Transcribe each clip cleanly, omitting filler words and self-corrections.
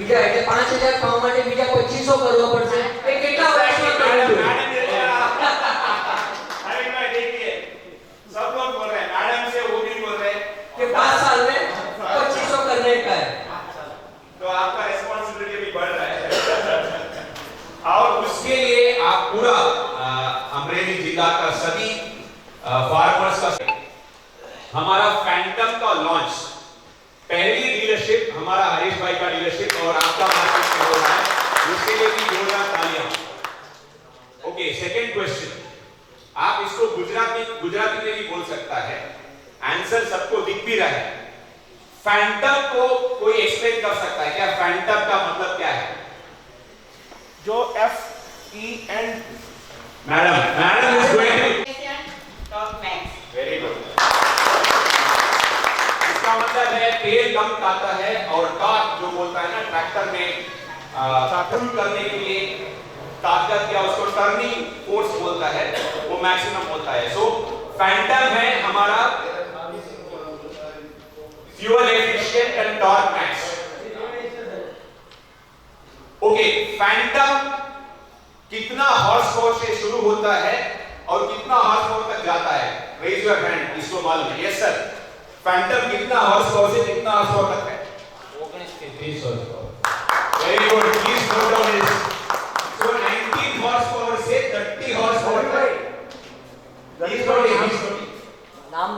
બીજા એટલે 5000 થવા માટે બીજા 2500 કરવા પડશે એ કેટલા વર્ષમાં કરવું જોઈએ? अरे भाई देखिए सब लोग बोल रहे हैं, मैडम से वो भी बोल रहे हैं कि 5 साल में 2500 करने का है, तो आपका रिस्पांसिबिलिटी भी बढ़ रहा है। और उसके लिए आप पूरा अमरेली जिला का सभी फार्मर्स का हमारा फैंटम का लॉन्च, पहली डीलरशिप हमारा हरीश भाई का डीलरशिप और आपका मार्केट में हो रहा है, उसके लिए भी जोरदार तालियां। ओके, सेकंड क्वेश्चन, आप इसको गुजराती में भी बोल सकता है, आंसर सबको दिख भी रहा है। फैंटम को कोई एक्सप्लेन कर सकता है क्या? फैंटम का मतलब क्या है? जो FEN madam is going top max. Very good. इसका मतलब है तेल कम खाता है और टॉर्क जो बोलता है ना ट्रैक्टर में पुल करने के लिए ताकत या उसको टर्निंग फोर्स बोलता है, वो मैक्सिमम होता है। सो फैंटम है हमारा fuel efficient and torque max. Okay, Phantom कितना हॉर्स पावर से शुरू होता है और कितना हॉर्स पावर तक जाता है? रेज योर हैंड, इसको मालूम है? यस सर, फैंटम कितना हॉर्स पावर से कितना हॉर्स पावर तक है? 19 से 30 horse power. Very good, please note down this. So 19 horse power से 30 हॉर्स पावर तक। इस नाम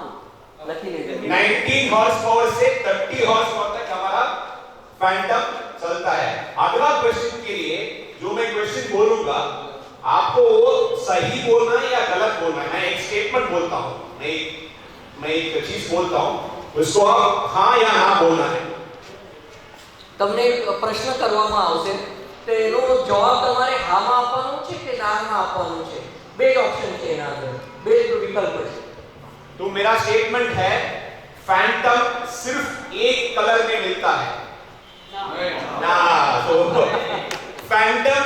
लखी लीजिए। 19 हॉर्स पावर से 30 हॉर्स पावर तक हमारा फैंटम चलता है। अगला क्वेश्चन के लिए जो मैं क्वेश्चन बोलूंगा आपको वो सही बोलना है या गलत बोलना है। मैं एक स्टेटमेंट बोलता हूं, मैं एक चीज बोलता हूं, उसको आप हाँ या ना बोलना है। તમને એક પ્રશ્ન કરવામાં આવશે તો એનો જવાબ તમારે હામાં આપવાનો છે કે નામાં આપવાનો છે? બે જ ઓપ્શન છે એના અંદર, બે જ વિકલ્પ છે। तो मेरा स्टेटमेंट है फैंटम सिर्फ एक कलर में मिलता है ना। तो फैंटम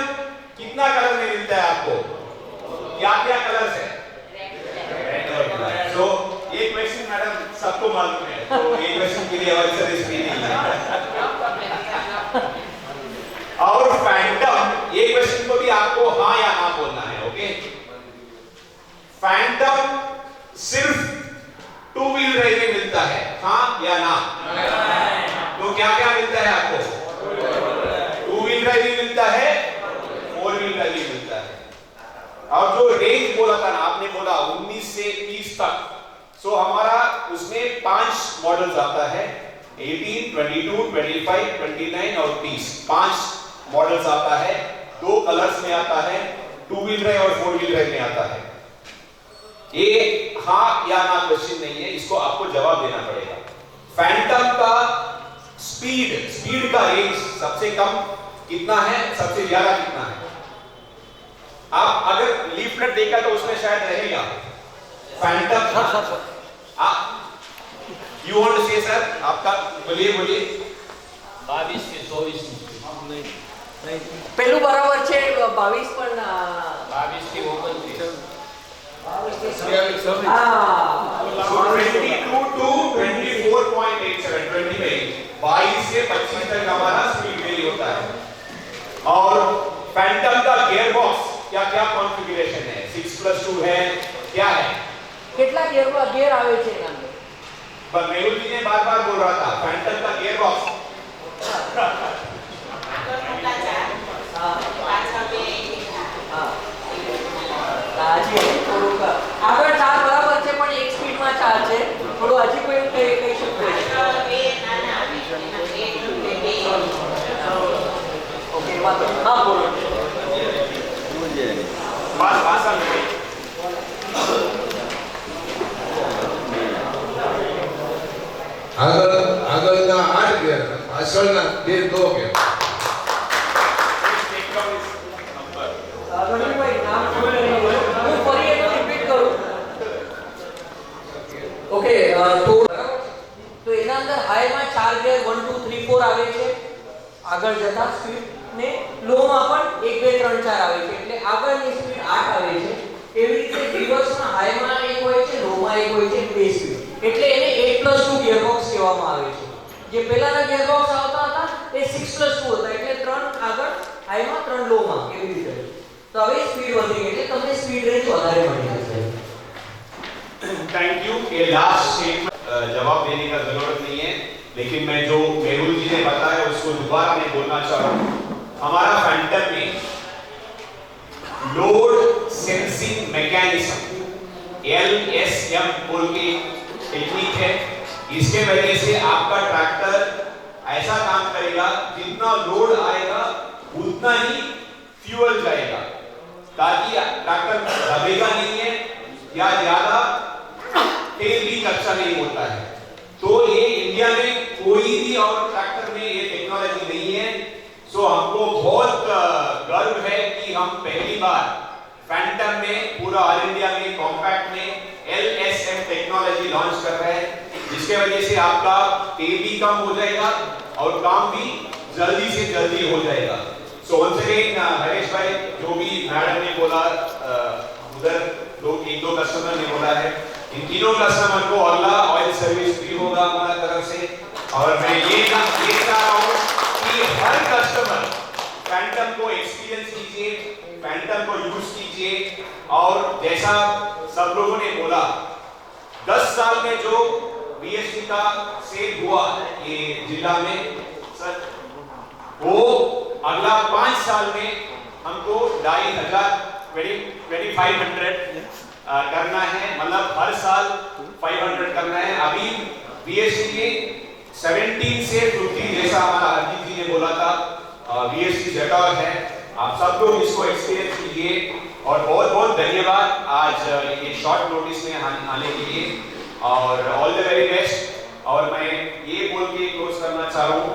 कितना कलर में मिलता है आपको? क्या क्या कलर है? तो ये क्वेश्चन मैडम सबको मालूम है, तो ये क्वेश्चन के लिए आंसर इसमें नहीं है। और फैंटम ये क्वेश्चन को भी आपको हाँ या ना बोलना है। ओके, फैंटम सिर्फ टू व्हील ड्राइव में मिलता है, हाँ या ना? तो क्या क्या मिलता है आपको? टू व्हील ड्राइव भी मिलता है, फोर व्हील ड्राइव भी मिलता है। और जो रेंज बोला था ना आपने, बोला 19 से 30 तक, सो हमारा उसमें 5 मॉडल्स आता है, 18, 22, 25, 29 और 30। 5 मॉडल्स आता है, 2 कलर्स में आता है, टू व्हील ड्राइव और फोर व्हील ड्राइव में आता है। ये हाँ या ना क्वेश्चन नहीं है, इसको आपको जवाब देना पड़ेगा। फैंटम का स्पीड का रेंज सबसे कम कितना है, सबसे ज्यादा कितना है? आप अगर लीफलेट देखा तो उसमें शायद रहेगा फैंटम। यू वांट टू से सर, आपका बोलिए 22 से 24 પેલું બરાબર છે, 22 પણ 22 થી 29 So 22 to 24.87, 20 में 22 से 25 तक हमारा स्पीड वेरी होता है। और फैंटम का गियर बॉक्स क्या क्या कॉन्फ़िगरेशन है? 6+2 है, क्या है? કેટલા ગેર આવે છે એના અંદર? पर मेहुल जी ने बार-बार बोल रहा था फैंटम का गियर बॉक्स આજે થોડુંક આગળ 4 બરાબર છે પણ એક સ્પીડમાં 4 છે, થોડું હજી કોઈ કહી શકતો ઓકે વાતો હા બોલો बात भाषा में આગળના 8 ગેર, પાછળના 2 ગેર। ગણેશભાઈ નામ હું ફરી એકવાર રિપીટ કરું। ઓકે, તો એના અંદર હાઈમાં 4 ગેર 1 2 3 4 આવે છે આગળ જતા સ્પીડ ને લોમાં પણ 1 2 3 4 આવે છે, એટલે આગળની સ્પીડ 8 આવે છે। એવી રીતે રિવર્સમાં હાઈમાં એક હોય છે, લોમાં એક હોય છે, બે સ્પીડ, એટલે એને 8+2 ગિયરબોક્સ કહેવામાં આવે છે। જે પહેલાના ગિયરબોક્સ આવતા હતા એ 6+2 હતા, એટલે 3 આગળ હાઈમાં 3 લોમાં એવી રીતે. તો હવે સ્પીડ વધી ગઈ એટલે તમને સ્પીડ રેન્જ વધારે મળી જશે. Thank you. ये लास्ट स्टेटमेंट जवाब देने का जरूरत नहीं है, लेकिन मैं जो मेहुल जी ने बताया उसको दोबारा मैं बोलना चाह रहा हूँ. हमारा फैंटम में लोड सेंसिंग मैकेनिज्म LSM बोल के टेक्निक है. इसके वजह से आपका ट्रैक्टर ऐसा काम करेगा, जितना लोड आएगा उतना ही फ्यूल जाएगा, ताकि ट्रैक्टर दबेगा नहीं है या ज्यादा तेल भी खर्चा नहीं होता है. तो ये इंडिया में कोई भी और ट्रैक्टर में ये टेक्नोलॉजी नहीं है. सो हमको बहुत गर्व है कि हम पहली बार फैंटम में पूरा ऑल इंडिया में कॉम्पैक्ट में LSM टेक्नोलॉजी लॉन्च कर रहे हैं, जिसके वजह से आपका तेल भी कम हो जाएगा और काम भी जल्दी से जल्दी हो जाएगा. सो वंस अगेन हरीश भाई, जो भी मैडम ने बोला, उधर लोग 1-2 कस्टमर ने बोला है, इन तीनों कस्टमर को अगला ऑयल सर्विस फ्री होगा हमारा तरफ से. और मैं ये चाह रहा हूँ कि हर कस्टमर फैंटम को एक्सपीरियंस कीजिए, फैंटम को यूज कीजिए. और जैसा सब लोगों ने बोला, 10 साल में जो BST का सेल हुआ ये जिला में सर, वो अगला 5 साल में हमको 2500 करना है, मतलब हर साल 500 करना है. अभी BST के 17 से 50 जैसा हमारा अजीत जी ने बोला था, BST जेटॉर है. आप सब लोग इसको एक्सपीरियंस कीजिए. और बहुत बहुत धन्यवाद आज ये शॉर्ट नोटिस में आने के लिए, और ऑल द वेरी बेस्ट. और मैं ये बोल के क्लोज करना चाह रहा हूँ,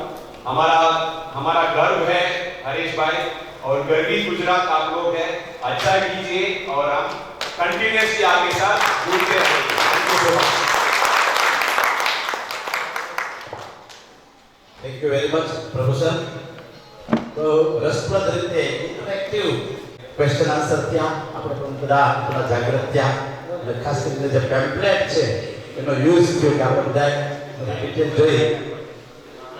हमारा गर्व है हरीश भाई, और गर्वित गुजरात आप लोग हैं. अच्छा कीजिए और हम कंटिन्यूअसली आपके साथ जुड़ते रहेंगे. Thank you so much. Thank you very much પ્રભુ સર. તો રસપ્રદ રીતે ઇન્ટરેક્ટિવ ક્વેશ્ચન આન્સર ત્યાં આપણે પણ બધા થોડા જાગૃત થયા, અને ખાસ કરીને જે પેમ્પલેટ છે એનો યુઝ થયો કે આપણે બધાએ ડિટેલ જોઈ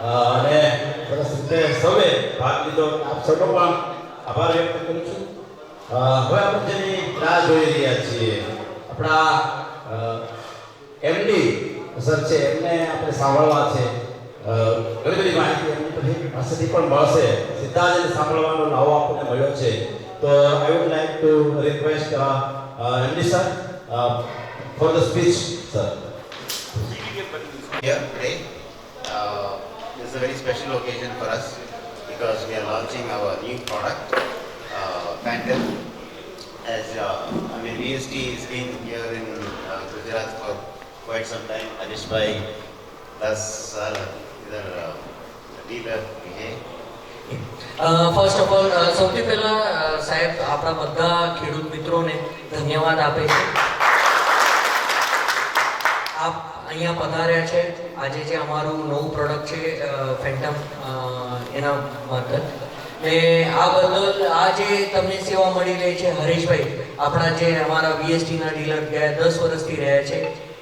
અને સરસ રીતે સૌએ ભાગ લીધો. આપ સૌનો પણ આભાર વ્યક્ત કરું છું. હવે આપણે જેની રાહ જોઈ રહ્યા છીએ, આપણા MD સર છે, એમને આપણે સાંભળવા છે. ઘણી બધી માહિતી એમની પાસેથી પણ મળશે. સીધા જ સાંભળવાનો લાવો આપણને મળ્યો છે. તો I would like to request MD sir for the speech sir. Here today, this is a very special occasion for us because we are launching our new product, Phantom. As BST has been here in Gujarat for quite some time. Harish bhai 10 साल इधर dealer है. First of all સૌથી પહેલા સાહેબ આપણા બધા ખેડૂત મિત્રોને ધન્યવાદ આપે છે. આપ અહીંયા પધાર્યા છે આજે જે અમારું નવું પ્રોડક્ટ છે ફેન્ટમ એના મારફત, ને આ બદલ આ જે તમને સેવા મળી રહી છે હરીશભાઈ, આપણા જે અમારા BSTના ડીલર ગયા 10 વર્ષથી રહ્યા છે,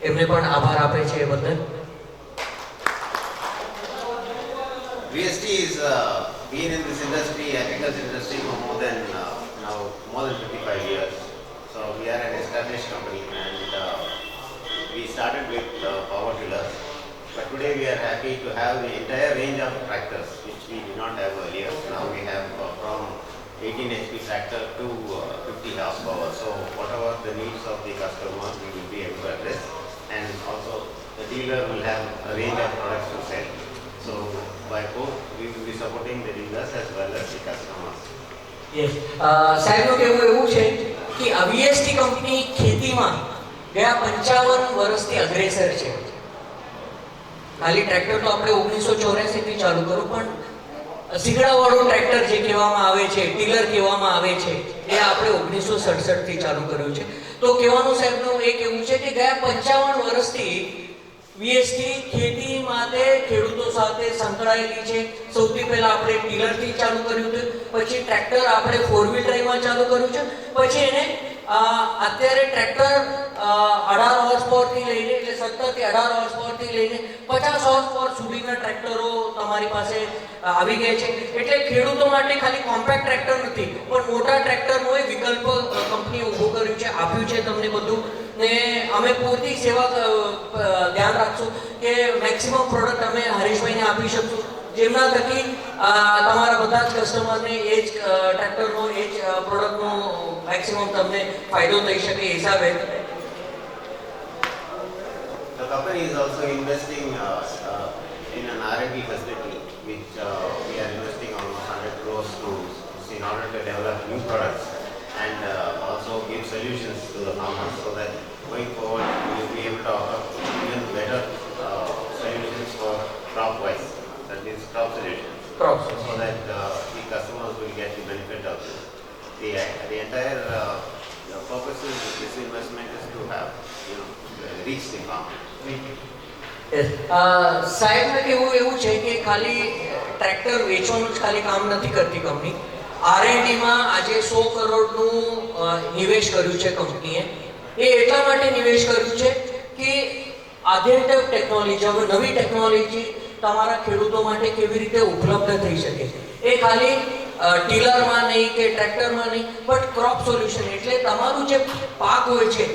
એમને પણ આભાર આપે છે એ બદલ. BST is been in this industry, agriculture industry, for more than 55 years. So we are an established company, and we started with power tillers. But today we are happy to have the entire range of tractors, which we did not have earlier. Now we have from 18 HP tractor to 50 horsepower. So whatever the needs of the customer, we will be able to address. And also the dealer will have a range of products to sell. So by both, we will be supporting the dealers as well as the customers. Yes, સાહેબનું કહેવું એવું છે કે આ BST company ખેતીમાં ગયા 55 વર્ષથી અગ્રેસર છે. ખાલી ટ્રેક્ટર તો આપણે 1984 થી ચાલુ કરું, પણ સિગડાવાળું ટ્રેક્ટર જે કહેવામાં આવે છે, ટીલર કહેવામાં આવે છે, એ આપણે 1967 થી ચાલુ કર્યું છે. તો કહેવાનું સાહેબનું એ કહેવું છે કે ગયા 55 વર્ષથી BST ખેતી માટે ખેડૂતો સાથે સંકળાયેલી છે. સૌથી પહેલા આપણે ટીલરથી ચાલુ કર્યું હતું, પછી ટ્રેક્ટર આપણે 4 વ્હીલ ડ્રાઈવમાં ચાલુ કર્યું છે, પછી એને અત્યારે ટ્રેક્ટર 18 હોર્સ પાવર થી લઈને એટલે 17 થી 18 હોર્સ પાવર થી લઈને 50 હોર્સ પાવર સુધીના ટ્રેક્ટરો તમારી પાસે આવી ગયા છે. એટલે ખેડૂતો માટે ખાલી કોમ્પેક્ટ ટ્રેક્ટર નથી પણ મોટા ટ્રેક્ટરનો એ વિકલ્પ કંપની ઊભો કર્યું છે, આપ્યું છે તમને બધું. ને અમે પૂરતી સેવા ધ્યાન રાખશું કે મેક્સિમમ પ્રોડક્ટ અમે હરીશભાઈને આપી શકશું, જેમના થકી તમારા બધા જ કસ્ટમરને એ જ ટ્રેક્ટરનો એ જ પ્રોડક્ટનો મેક્સિમમ તમને ફાયદો થઈ શકે એ હિસાબે. The company is also investing in an R&D facility, which we are investing almost 100 crores in order to develop new products and also give solutions to the farmers, so that going forward we will be able to offer even better solutions for crop-wise, that means crop solutions, so that the customers will get the benefit of it. The entire the purpose of this investment is to have, reach the farmer. સાહેબને કેવું એવું છે કે ખાલી tractor વેચવાનું જ ખાલી કામ નથી કરતી કંપની. R&Dમાં આજે 100 કરોડનું નિવેશ કર્યું છે કંપનીએ. એ એટલા માટે નિવેશ કર્યું છે કે આધુનિક ટેકનોલોજી, હવે નવી ટેકનોલોજી તમારા ખેડૂતો માટે કેવી રીતે ઉપલબ્ધ થઈ શકે. એ ખાલી ટીલરમાં નહીં કે ટ્રેક્ટરમાં નહીં, બટ ક્રોપ સોલ્યુશન એટલે તમારું જે પાક હોય છે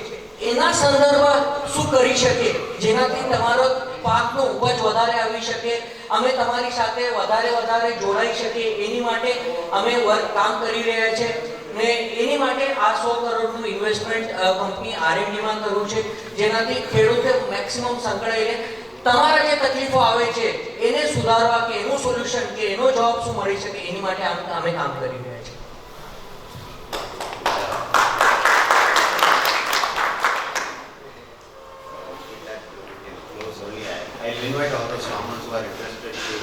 એના સંદર્ભમાં શું કરી શકે જેનાથી તમારો પાકનો ઉપજ વધારે આવી શકે, અમે તમારી સાથે વધારે જોડાઈ શકીએ, એની માટે અમે કામ કરી રહ્યા છે. ને એની માટે આ 100 કરોડનું ઇન્વેસ્ટમેન્ટ કંપની R&Dમાં કર્યું છે, જેનાથી ખેડૂતે મેક્સિમમ સંકળાઈને તમારા જે તકલીફો આવે છે એને સુધારવા કે એનું સોલ્યુશન કે એનો જવાબ શું મળી શકે એની માટે અમે કામ કરી રહ્યા છીએ. I'll invite all the farmers who are interested to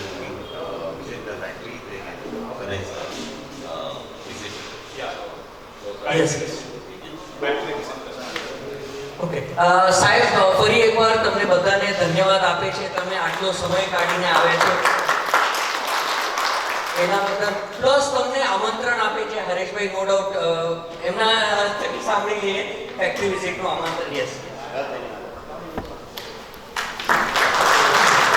visit the factory. They can organize a visit. Yes. Okay સાહેબ, ફરી એકવાર તમને બધાને ધન્યવાદ આપે છે, તમે આટલો સમય કાઢીને આવ્યા છો એના બદલ. પ્લસ તમને આમંત્રણ આપે છે હરેશભાઈ, નો ડાઉટ એમના થકી સાંભળી લઈએ ફેક્ટરી વિઝિટનું આમંત્રણ. યસ.